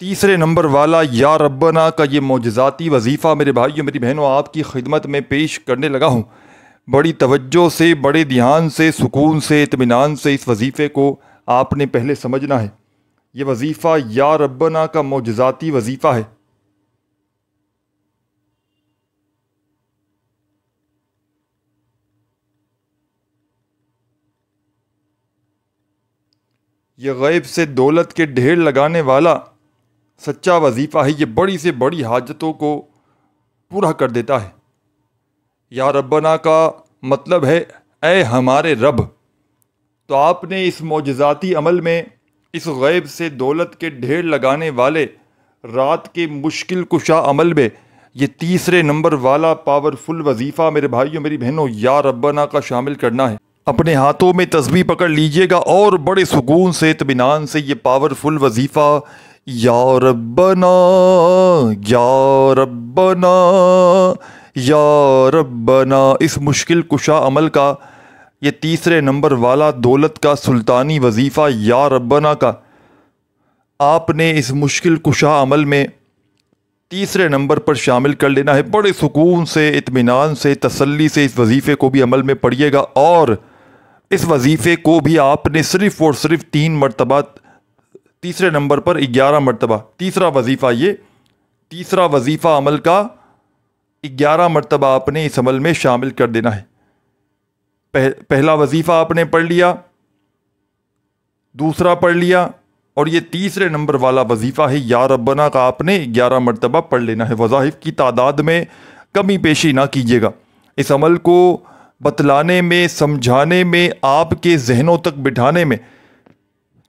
تیسرے نمبر والا یا ربنا کا یہ معجزاتی وظیفہ میرے بھائیوں، میری بہنوں، آپ کی خدمت میں پیش کرنے لگا ہوں۔ بڑی توجہ سے، بڑے دھیان سے، سکون سے، اطمینان سے اس وظیفے کو آپ نے پہلے سمجھنا ہے۔ یہ وظیفہ یا ربنا کا معجزاتی وظیفہ ہے۔ یہ غیب سے دولت کے ڈھیر لگانے والا سچا وظیفہ ہے۔ یہ بڑی سے بڑی حاجتوں کو پورا کر دیتا ہے۔ یا ربنا کا مطلب ہے اے ہمارے رب۔ تو آپ نے اس معجزاتی عمل میں، اس غیب سے دولت کے ڈھیر لگانے والے رات کے مشکل کشا عمل میں یہ تیسرے نمبر والا پاورفل وظیفہ میرے بھائیوں، میری بہنوں، یا ربنا کا شامل کرنا ہے۔ اپنے ہاتھوں میں تسبیح پکڑ لیجئے گا اور بڑے سکون سے، اطمینان سے یہ پاورفل وظیفہ یا ربنا، یا ربنا، یا ربنا، اس مشکل کشا عمل کا یہ تیسرے نمبر والا دولت کا سلطانی وظیفہ یا ربنا کا آپ نے اس مشکل کشا عمل میں تیسرے نمبر پر شامل کر لینا ہے۔ بڑے سکون سے، اطمینان سے، تسلی سے اس وظیفے کو بھی عمل میں پڑھیے گا، اور اس وظیفے کو بھی آپ نے صرف اور صرف 3 مرتبہ، تیسرے نمبر پر 11 مرتبہ، تیسرا وظیفہ، یہ تیسرا وظیفہ عمل کا 11 مرتبہ آپ نے اس عمل میں شامل کر دینا ہے۔ پہلا وظیفہ آپ نے پڑھ لیا، دوسرا پڑھ لیا، اور یہ تیسرے نمبر والا وظیفہ ہے یا ربنا کا آپ نے 11 مرتبہ پڑھ لینا ہے۔ وظائف کی تعداد میں کمی پیشی نہ کیجیے گا۔ اس عمل کو بتلانے میں، سمجھانے میں، آپ کے ذہنوں تک بٹھانے میں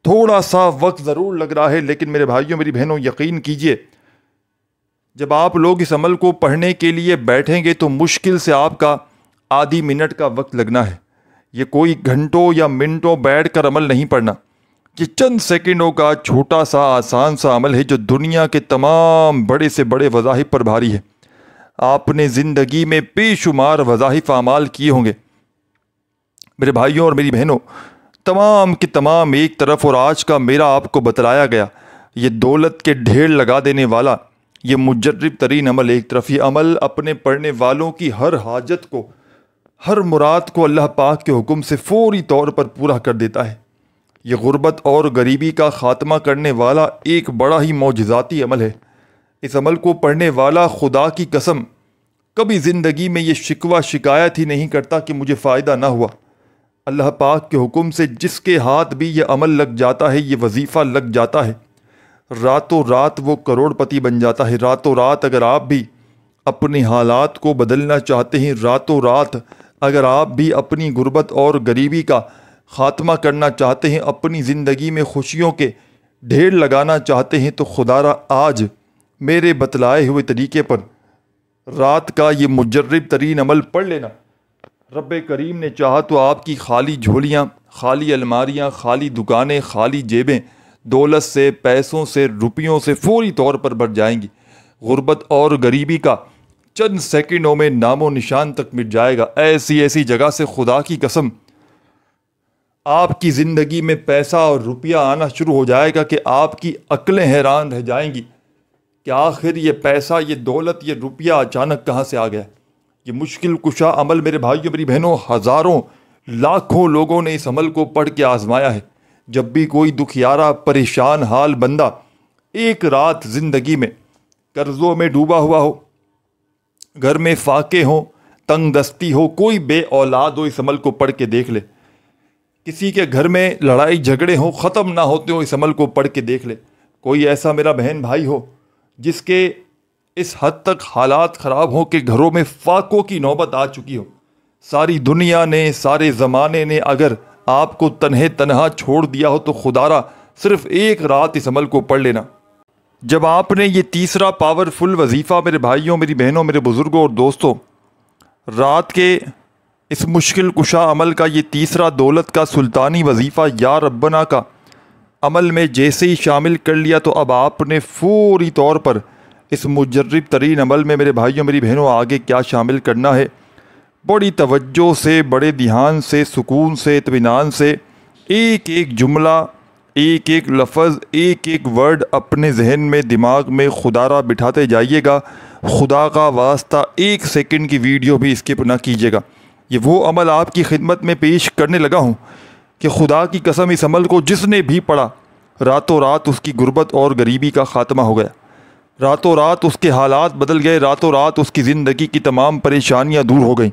تھوڑا سا وقت ضرور لگ رہا ہے، لیکن میرے بھائیوں میری بہنوں یقین کیجئے جب آپ لوگ اس عمل کو پڑھنے کے لیے بیٹھیں گے تو مشکل سے آپ کا آدھی منٹ کا وقت لگنا ہے۔ یہ کوئی گھنٹوں یا منٹوں بیٹھ کر عمل نہیں پڑھنا، یہ چند سیکنڈوں کا چھوٹا سا آسان سا عمل ہے جو دنیا کے تمام بڑے سے بڑے وظائف پر بھاری ہے۔ آپ نے زندگی میں بے شمار وظائف اعمال کیے ہوں گے میرے بھائیوں اور میری بہنوں، تمام کے تمام ایک طرف، اور آج کا میرا آپ کو بتلایا گیا یہ دولت کے ڈھیر لگا دینے والا یہ مجرب ترین عمل ایک طرف، یہ عمل اپنے پڑھنے والوں کی ہر حاجت کو، ہر مراد کو اللہ پاک کے حکم سے فوری طور پر پورا کر دیتا ہے۔ یہ غربت اور غریبی کا خاتمہ کرنے والا ایک بڑا ہی معجزاتی عمل ہے۔ اس عمل کو پڑھنے والا خدا کی قسم کبھی زندگی میں یہ شکوہ شکایت ہی نہیں کرتا کہ مجھے فائدہ نہ ہوا۔ اللہ پاک کے حکم سے جس کے ہاتھ بھی یہ عمل لگ جاتا ہے، یہ وظیفہ لگ جاتا ہے، راتوں رات وہ کروڑ پتی بن جاتا ہے۔ راتوں رات اگر آپ بھی اپنے حالات کو بدلنا چاہتے ہیں، راتوں رات اگر آپ بھی اپنی غربت اور غریبی کا خاتمہ کرنا چاہتے ہیں، اپنی زندگی میں خوشیوں کے ڈھیر لگانا چاہتے ہیں، تو خدا را آج میرے بتلائے ہوئے طریقے پر رات کا یہ مجرب ترین عمل پڑھ لینا۔ رب کریم نے چاہا تو آپ کی خالی جھولیاں، خالی الماریاں، خالی دکانیں، خالی جیبیں دولت سے، پیسوں سے، روپیوں سے فوری طور پر بھر جائیں گی۔ غربت اور غریبی کا چند سیکنڈوں میں نام و نشان تک مٹ جائے گا۔ ایسی ایسی جگہ سے خدا کی قسم آپ کی زندگی میں پیسہ اور روپیہ آنا شروع ہو جائے گا کہ آپ کی عقلیں حیران رہ جائیں گی کہ آخر یہ پیسہ، یہ دولت، یہ روپیہ اچانک کہاں سے آ گیا۔ یہ مشکل کشا عمل میرے بھائیوں میری بہنوں ہزاروں لاکھوں لوگوں نے اس عمل کو پڑھ کے آزمایا ہے۔ جب بھی کوئی دکھیارا پریشان حال بندہ ایک رات زندگی میں قرضوں میں ڈوبا ہوا ہو، گھر میں فاقے ہوں، تنگ دستی ہو، کوئی بے اولاد ہو، اس عمل کو پڑھ کے دیکھ لے۔ کسی کے گھر میں لڑائی جھگڑے ہوں، ختم نہ ہوتے ہو، اس عمل کو پڑھ کے دیکھ لے۔ کوئی ایسا میرا بہن بھائی ہو جس کے اس حد تک حالات خراب ہوں کہ گھروں میں فاقوں کی نوبت آ چکی ہو، ساری دنیا نے، سارے زمانے نے اگر آپ کو تنہا چھوڑ دیا ہو، تو خدا را صرف ایک رات اس عمل کو پڑھ لینا۔ جب آپ نے یہ تیسرا پاورفل وظیفہ میرے بھائیوں میری بہنوں میرے بزرگوں اور دوستوں، رات کے اس مشکل کشا عمل کا یہ تیسرا دولت کا سلطانی وظیفہ یا ربنا کا عمل میں جیسے ہی شامل کر لیا، تو اب آپ نے فوری طور پر اس مجرب ترین عمل میں میرے بھائیوں میری بہنوں آگے کیا شامل کرنا ہے، بڑی توجہ سے، بڑے دھیان سے، سکون سے، اطمینان سے ایک ایک جملہ، ایک ایک لفظ، ایک ایک ورڈ اپنے ذہن میں، دماغ میں خدا را بٹھاتے جائیے گا۔ خدا کا واسطہ ایک سیکنڈ کی ویڈیو بھی اسکپ نہ کیجیے گا۔ یہ وہ عمل آپ کی خدمت میں پیش کرنے لگا ہوں کہ خدا کی قسم اس عمل کو جس نے بھی پڑھا، راتوں رات اس کی غربت اور غریبی کا خاتمہ ہو گیا، راتوں رات اس کے حالات بدل گئے، راتوں رات اس کی زندگی کی تمام پریشانیاں دور ہو گئیں۔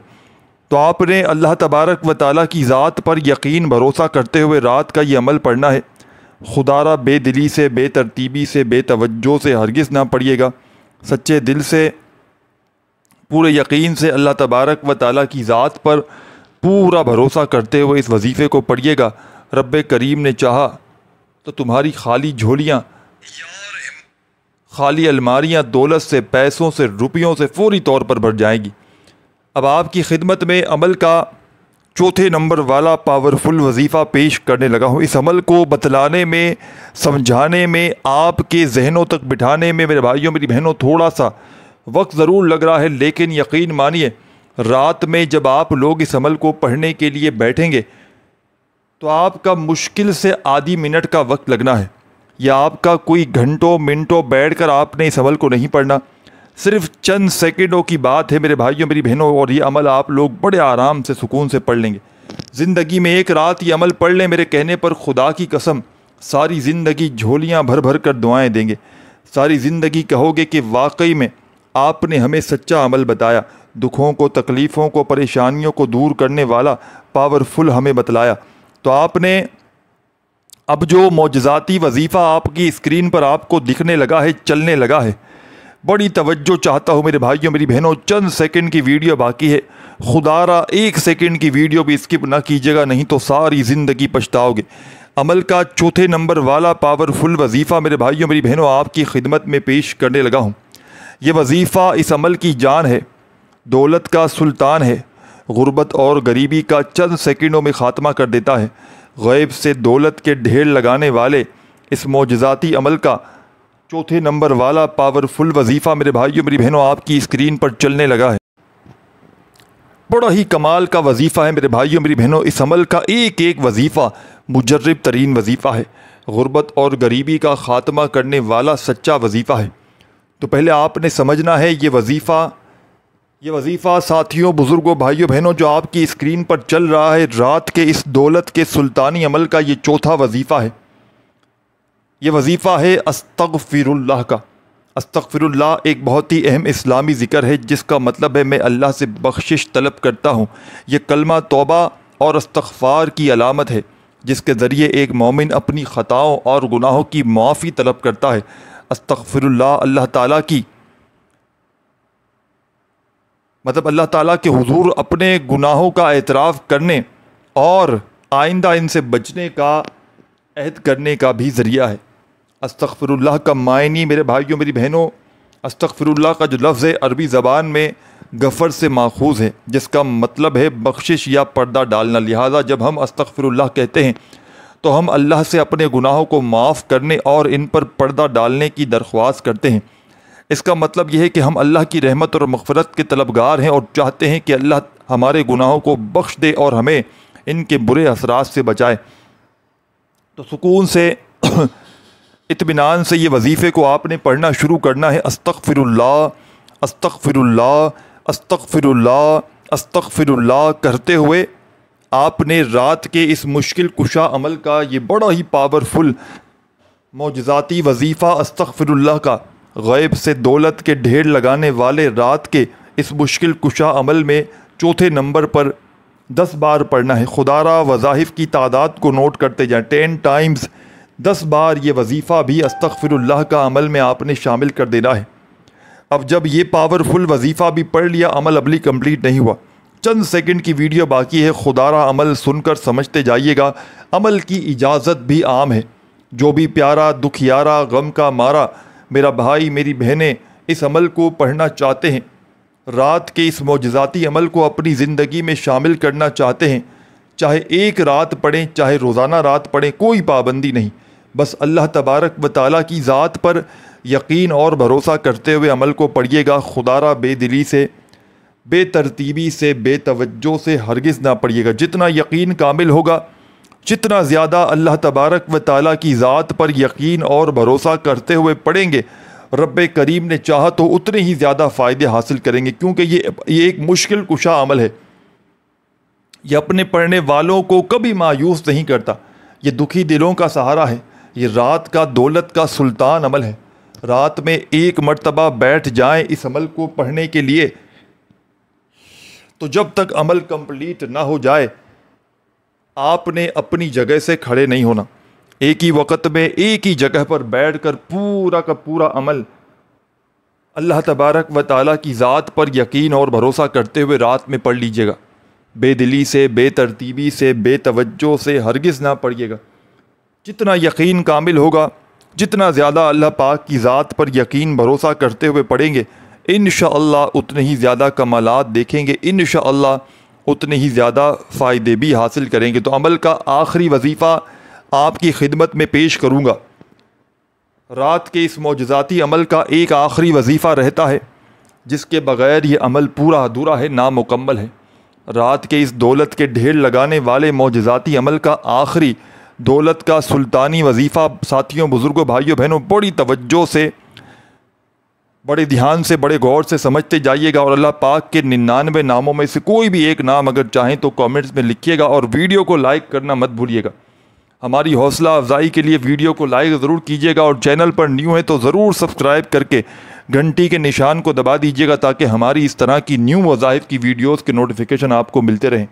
تو آپ نے اللہ تبارک و تعالیٰ کی ذات پر یقین بھروسہ کرتے ہوئے رات کا یہ عمل پڑھنا ہے۔ خدا را بے دلی سے، بے ترتیبی سے، بے توجہ سے ہرگز نہ پڑھیے گا، سچے دل سے، پورے یقین سے اللہ تبارک و تعالیٰ کی ذات پر پورا بھروسہ کرتے ہوئے اس وظیفے کو پڑھیے گا۔ رب کریم نے چاہا تو تمہاری خالی جھولیاں، خالی الماریاں دولت سے، پیسوں سے، روپیوں سے فوری طور پر بھر جائیں گی۔ اب آپ کی خدمت میں عمل کا چوتھے نمبر والا پاورفل وظیفہ پیش کرنے لگا ہوں۔ اس عمل کو بتلانے میں، سمجھانے میں، آپ کے ذہنوں تک بٹھانے میں میرے بھائیوں میری بہنوں تھوڑا سا وقت ضرور لگ رہا ہے، لیکن یقین مانیے رات میں جب آپ لوگ اس عمل کو پڑھنے کے لیے بیٹھیں گے تو آپ کا مشکل سے آدھی منٹ کا وقت لگنا ہے، یا آپ کا کوئی گھنٹوں منٹوں بیٹھ کر آپ نے اس عمل کو نہیں پڑھنا، صرف چند سیکنڈوں کی بات ہے میرے بھائیوں میری بہنوں، اور یہ عمل آپ لوگ بڑے آرام سے، سکون سے پڑھ لیں گے۔ زندگی میں ایک رات یہ عمل پڑھ لیں، میرے کہنے پر خدا کی قسم ساری زندگی جھولیاں بھر بھر کر دعائیں دیں گے، ساری زندگی کہو گے کہ واقعی میں آپ نے ہمیں سچا عمل بتایا، دکھوں کو، تکلیفوں کو، پریشانیوں کو دور کرنے والا پاورفل ہمیں بتلایا۔ تو آپ نے اب جو معجزاتی وظیفہ آپ کی اسکرین پر آپ کو دکھنے لگا ہے، چلنے لگا ہے، بڑی توجہ چاہتا ہوں میرے بھائیوں میری بہنوں، چند سیکنڈ کی ویڈیو باقی ہے، خدا را ایک سیکنڈ کی ویڈیو بھی اسکپ نہ کیجیے گا، نہیں تو ساری زندگی پچھتاؤ گے۔ عمل کا چوتھے نمبر والا پاورفل وظیفہ میرے بھائیوں میری بہنوں آپ کی خدمت میں پیش کرنے لگا ہوں۔ یہ وظیفہ اس عمل کی جان ہے، دولت کا سلطان ہے، غربت اور غریبی کا چند سیکنڈوں میں خاتمہ کر دیتا ہے۔ غیب سے دولت کے ڈھیر لگانے والے اس معجزاتی عمل کا چوتھے نمبر والا پاورفل وظیفہ میرے بھائیوں میری بہنوں آپ کی اسکرین پر چلنے لگا ہے۔ بڑا ہی کمال کا وظیفہ ہے میرے بھائیوں میری بہنوں، اس عمل کا ایک ایک وظیفہ مجرب ترین وظیفہ ہے، غربت اور غریبی کا خاتمہ کرنے والا سچا وظیفہ ہے۔ تو پہلے آپ نے سمجھنا ہے یہ وظیفہ ساتھیوں، بزرگوں، بھائیوں، بہنوں جو آپ کی اسکرین پر چل رہا ہے، رات کے اس دولت کے سلطانی عمل کا یہ چوتھا وظیفہ ہے۔ یہ وظیفہ ہے استغفر اللہ کا۔ استغفر اللہ ایک بہت ہی اہم اسلامی ذکر ہے جس کا مطلب ہے میں اللہ سے بخشش طلب کرتا ہوں۔ یہ کلمہ توبہ اور استغفار کی علامت ہے جس کے ذریعے ایک مومن اپنی خطاؤں اور گناہوں کی معافی طلب کرتا ہے۔ استغفر اللہ اللہ تعالیٰ کی اللہ تعالیٰ کے حضور اپنے گناہوں کا اعتراف کرنے اور آئندہ ان سے بچنے کا عہد کرنے کا بھی ذریعہ ہے۔ استغفر اللہ کا معنی میرے بھائیوں میری بہنوں، استغفر اللہ کا جو لفظ ہے عربی زبان میں غفر سے ماخوذ ہے جس کا مطلب ہے بخشش یا پردہ ڈالنا۔ لہٰذا جب ہم استغفر اللہ کہتے ہیں تو ہم اللہ سے اپنے گناہوں کو معاف کرنے اور ان پر پردہ ڈالنے کی درخواست کرتے ہیں۔ اس کا مطلب یہ ہے کہ ہم اللہ کی رحمت اور مغفرت کے طلبگار ہیں اور چاہتے ہیں کہ اللہ ہمارے گناہوں کو بخش دے اور ہمیں ان کے برے اثرات سے بچائے۔ تو سکون سے اطمینان سے یہ وظیفے کو آپ نے پڑھنا شروع کرنا ہے۔ استغفر اللہ، استغفر اللہ، استغفر اللہ، استغفر اللہ کرتے ہوئے آپ نے رات کے اس مشکل کشا عمل کا یہ بڑا ہی پاورفل معجزاتی وظیفہ استغفر اللہ کا غیب سے دولت کے ڈھیر لگانے والے رات کے اس مشکل کشا عمل میں چوتھے نمبر پر 10 بار پڑھنا ہے۔ خدا را وظائف کی تعداد کو نوٹ کرتے جائیں، 10 ٹائمز 10 بار یہ وظیفہ بھی استغفر اللہ کا عمل میں آپ نے شامل کر دینا ہے۔ اب جب یہ پاورفل وظیفہ بھی پڑھ لیا، عمل ابھی کمپلیٹ نہیں ہوا، چند سیکنڈ کی ویڈیو باقی ہے، خدا را عمل سن کر سمجھتے جائیے گا۔ عمل کی اجازت بھی عام ہے، جو بھی پیارا دکھیارا غم کا مارا میرا بھائی میری بہنیں اس عمل کو پڑھنا چاہتے ہیں، رات کے اس معجزاتی عمل کو اپنی زندگی میں شامل کرنا چاہتے ہیں، چاہے ایک رات پڑھیں چاہے روزانہ رات پڑھیں، کوئی پابندی نہیں، بس اللہ تبارک و تعالیٰ کی ذات پر یقین اور بھروسہ کرتے ہوئے عمل کو پڑھیے گا۔ خدا را بے دلی سے، بے ترتیبی سے، بے توجہ سے ہرگز نہ پڑھیے گا۔ جتنا یقین کامل ہوگا، جتنا زیادہ اللہ تبارک و تعالیٰ کی ذات پر یقین اور بھروسہ کرتے ہوئے پڑھیں گے، رب کریم نے چاہا تو اتنے ہی زیادہ فائدے حاصل کریں گے، کیونکہ یہ ایک مشکل کشا عمل ہے۔ یہ اپنے پڑھنے والوں کو کبھی مایوس نہیں کرتا، یہ دکھی دلوں کا سہارا ہے، یہ رات کا دولت کا سلطان عمل ہے۔ رات میں ایک مرتبہ بیٹھ جائیں اس عمل کو پڑھنے کے لیے تو جب تک عمل کمپلیٹ نہ ہو جائے آپ نے اپنی جگہ سے کھڑے نہیں ہونا۔ ایک ہی وقت میں ایک ہی جگہ پر بیٹھ کر پورا کا پورا عمل اللہ تبارک و تعالیٰ کی ذات پر یقین اور بھروسہ کرتے ہوئے رات میں پڑھ لیجئے گا۔ بے دلی سے، بے ترتیبی سے، بے توجہ سے ہرگز نہ پڑھیے گا۔ جتنا یقین کامل ہوگا، جتنا زیادہ اللہ پاک کی ذات پر یقین بھروسہ کرتے ہوئے پڑھیں گے، انشاءاللہ اتنے ہی زیادہ کمالات دیکھیں گے، انشاءاللہ اتنے ہی زیادہ فائدے بھی حاصل کریں گے۔ تو عمل کا آخری وظیفہ آپ کی خدمت میں پیش کروں گا۔ رات کے اس معجزاتی عمل کا ایک آخری وظیفہ رہتا ہے جس کے بغیر یہ عمل پورا ادھورا ہے، نامکمل ہے۔ رات کے اس دولت کے ڈھیر لگانے والے معجزاتی عمل کا آخری دولت کا سلطانی وظیفہ ساتھیوں، بزرگوں، بھائیوں، بہنوں بڑی توجہ سے، بڑے دھیان سے، بڑے غور سے سمجھتے جائیے گا، اور اللہ پاک کے 99 ناموں میں سے کوئی بھی ایک نام اگر چاہیں تو کامنٹس میں لکھیے گا، اور ویڈیو کو لائک کرنا مت بھولیے گا۔ ہماری حوصلہ افزائی کے لیے ویڈیو کو لائک ضرور کیجیے گا، اور چینل پر نیو ہے تو ضرور سبسکرائب کر کے گھنٹی کے نشان کو دبا دیجیے گا تاکہ ہماری اس طرح کی نیو وظائف کی ویڈیوز کے نوٹیفیکیشن آپ کو ملتے رہیں۔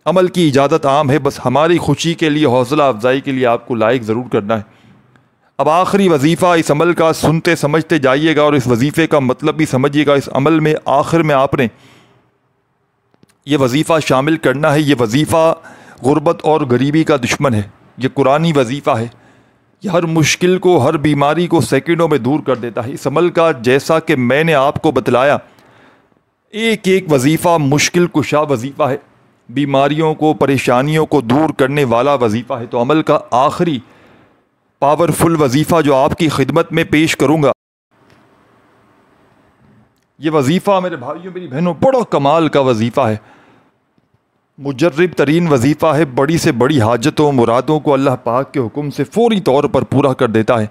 عمل کی اجازت عام ہے، بس ہماری خوشی کے لیے، حوصلہ افزائی کے لیے آپ کو لائک ضرور کرنا ہے۔ اب آخری وظیفہ اس عمل کا سنتے سمجھتے جائیے گا، اور اس وظیفے کا مطلب بھی سمجھیے گا۔ اس عمل میں آخر میں آپ نے یہ وظیفہ شامل کرنا ہے۔ یہ وظیفہ غربت اور غریبی کا دشمن ہے، یہ قرآنی وظیفہ ہے، یہ ہر مشکل کو، ہر بیماری کو سیکنڈوں میں دور کر دیتا ہے۔ اس عمل کا جیسا کہ میں نے آپ کو بتلایا، ایک ایک وظیفہ مشکل کشا وظیفہ ہے، بیماریوں کو، پریشانیوں کو دور کرنے والا وظیفہ ہے۔ تو عمل کا آخری پاورفل وظیفہ جو آپ کی خدمت میں پیش کروں گا، یہ وظیفہ میرے بھائیوں میری بہنوں بڑا کمال کا وظیفہ ہے، مجرب ترین وظیفہ ہے، بڑی سے بڑی حاجتوں مرادوں کو اللہ پاک کے حکم سے فوری طور پر پورا کر دیتا ہے۔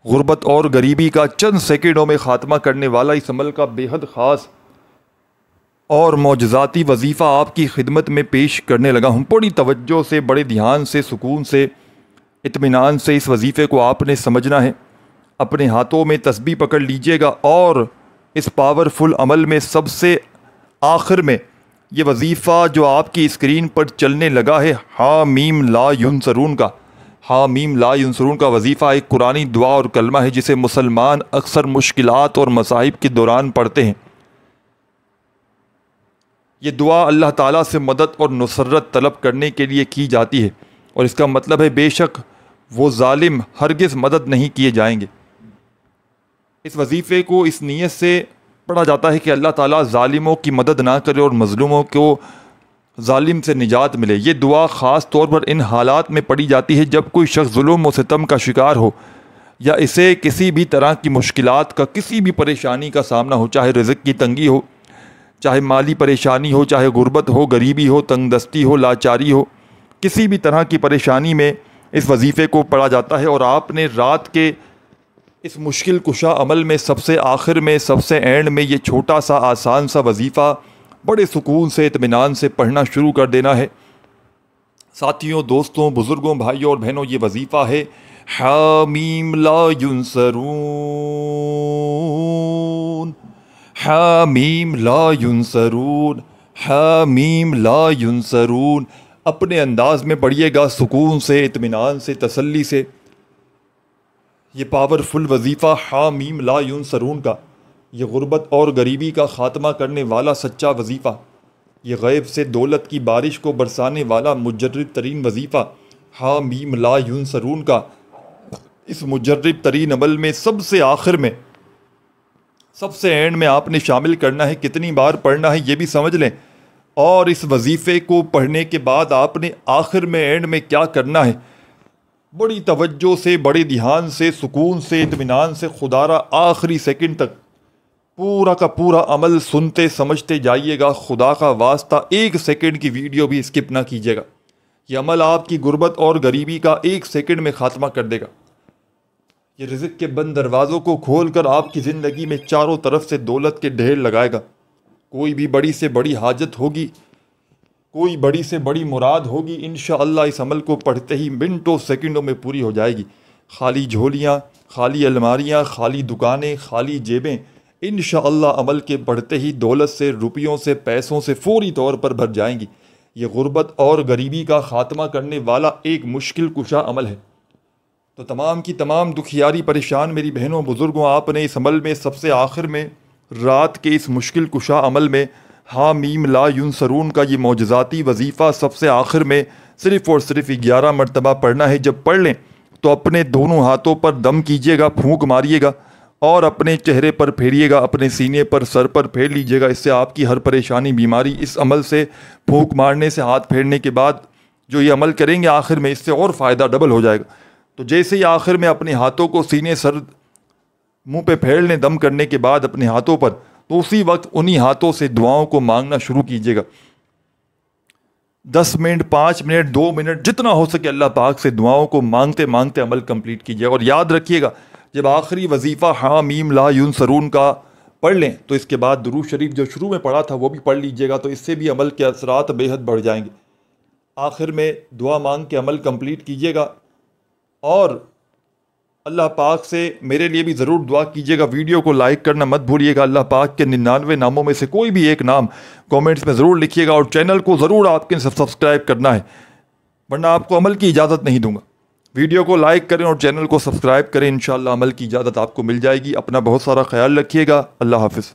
غربت اور غریبی کا چند سیکنڈوں میں خاتمہ کرنے والا اس عمل کا بے حد خاص اور معجزاتی وظیفہ آپ کی خدمت میں پیش کرنے لگا ہوں۔ بڑی توجہ سے، بڑے دھیان سے، سکون سے، اطمینان سے اس وظیفے کو آپ نے سمجھنا ہے۔ اپنے ہاتھوں میں تسبیح پکڑ لیجئے گا اور اس پاورفل عمل میں سب سے آخر میں یہ وظیفہ جو آپ کی اسکرین پر چلنے لگا ہے، حامیم لا ینصرون کا، حامیم لا ینصرون کا وظیفہ ایک قرآنی دعا اور کلمہ ہے جسے مسلمان اکثر مشکلات اور مصائب کے دوران پڑھتے ہیں۔ یہ دعا اللہ تعالیٰ سے مدد اور نصرت طلب کرنے کے لیے کی جاتی ہے، اور اس کا مطلب ہے بے شک وہ ظالم ہرگز مدد نہیں کیے جائیں گے۔ اس وظیفے کو اس نیت سے پڑھا جاتا ہے کہ اللہ تعالیٰ ظالموں کی مدد نہ کرے اور مظلوموں کو ظالم سے نجات ملے۔ یہ دعا خاص طور پر ان حالات میں پڑھی جاتی ہے جب کوئی شخص ظلم و ستم کا شکار ہو یا اسے کسی بھی طرح کی مشکلات کا، کسی بھی پریشانی کا سامنا ہو، چاہے رزق کی تنگی ہو، چاہے مالی پریشانی ہو، چاہے غربت ہو، غریبی ہو، تنگ دستی ہو، لاچاری ہو، کسی بھی طرح کی پریشانی میں اس وظیفے کو پڑھا جاتا ہے۔ اور آپ نے رات کے اس مشکل کشا عمل میں سب سے آخر میں، سب سے اینڈ میں یہ چھوٹا سا آسان سا وظیفہ بڑے سکون سے، اطمینان سے پڑھنا شروع کر دینا ہے۔ ساتھیوں، دوستوں، بزرگوں، بھائیوں اور بہنوں، یہ وظیفہ ہے حامیم لا ینصرون، حامیم لا ینصرون، حامیم لا ینصرون۔ اپنے انداز میں پڑھیے گا، سکون سے، اطمینان سے، تسلی سے۔ یہ پاورفل وظیفہ حامیم لا ینصرون کا، یہ غربت اور غریبی کا خاتمہ کرنے والا سچا وظیفہ، یہ غیب سے دولت کی بارش کو برسانے والا مجرب ترین وظیفہ حامیم لا ینصرون کا، اس مجرب ترین عمل میں سب سے آخر میں، سب سے اینڈ میں آپ نے شامل کرنا ہے۔ کتنی بار پڑھنا ہے یہ بھی سمجھ لیں، اور اس وظیفے کو پڑھنے کے بعد آپ نے آخر میں، اینڈ میں کیا کرنا ہے، بڑی توجہ سے، بڑے دھیان سے، سکون سے، اطمینان سے، خدا را آخری سیکنڈ تک پورا کا پورا عمل سنتے سمجھتے جائیے گا۔ خدا کا واسطہ ایک سیکنڈ کی ویڈیو بھی اسکپ نہ کیجیے گا۔ یہ عمل آپ کی غربت اور غریبی کا ایک سیکنڈ میں خاتمہ کر دے گا۔ یہ رزق کے بند دروازوں کو کھول کر آپ کی زندگی میں چاروں طرف سے دولت کے ڈھیر لگائے گا۔ کوئی بھی بڑی سے بڑی حاجت ہوگی، کوئی بڑی سے بڑی مراد ہوگی، انشاءاللہ اس عمل کو پڑھتے ہی منٹوں سیکنڈوں میں پوری ہو جائے گی۔ خالی جھولیاں، خالی الماریاں، خالی دکانیں، خالی جیبیں انشاءاللہ عمل کے پڑھتے ہی دولت سے، روپیوں سے، پیسوں سے فوری طور پر بھر جائیں گی۔ یہ غربت اور غریبی کا خاتمہ کرنے والا ایک مشکل کشا عمل ہے۔ تو تمام کی تمام دکھیاری پریشان میری بہنوں، بزرگوں، آپ نے اس عمل میں سب سے آخر میں، رات کے اس مشکل کشا عمل میں حامیم لا ینصرون کا یہ معجزاتی وظیفہ سب سے آخر میں صرف اور صرف 11 مرتبہ پڑھنا ہے۔ جب پڑھ لیں تو اپنے دونوں ہاتھوں پر دم کیجیے گا، پھونک ماریے گا اور اپنے چہرے پر پھیریے گا، اپنے سینے پر، سر پر پھیر لیجیے گا۔ اس سے آپ کی ہر پریشانی، بیماری اس عمل سے، پھونک مارنے سے، ہاتھ پھیرنے کے بعد جو یہ عمل کریں گے آخر میں، اس سے اور فائدہ ڈبل ہو جائے گا۔ تو جیسے ہی آخر میں اپنے ہاتھوں کو سینے، سر، منہ پہ پھیر لیں دم کرنے کے بعد اپنے ہاتھوں پر، تو اسی وقت انہی ہاتھوں سے دعاؤں کو مانگنا شروع کیجیے گا۔ 10 منٹ، 5 منٹ، 2 منٹ، جتنا ہو سکے اللہ پاک سے دعاؤں کو مانگتے مانگتے عمل کمپلیٹ کیجیے گا۔ اور یاد رکھیے گا، جب آخری وظیفہ حامیم لا ینصرون کا پڑھ لیں تو اس کے بعد درود شریف جو شروع میں پڑھا تھا وہ بھی پڑھ لیجیے گا، تو اس سے بھی عمل کے اثرات بے حد بڑھ جائیں گے۔ آخر میں دعا مانگ کے عمل کمپلیٹ کیجیے گا، اور اللہ پاک سے میرے لیے بھی ضرور دعا کیجیے گا۔ ویڈیو کو لائک کرنا مت بھولیے گا۔ اللہ پاک کے 99 ناموں میں سے کوئی بھی ایک نام کومنٹس میں ضرور لکھیے گا، اور چینل کو ضرور آپ کے سبسکرائب کرنا ہے، ورنہ آپ کو عمل کی اجازت نہیں دوں گا۔ ویڈیو کو لائک کریں اور چینل کو سبسکرائب کریں، انشاءاللہ عمل کی اجازت آپ کو مل جائے گی۔ اپنا بہت سارا خیال رکھیے گا۔ اللہ حافظ۔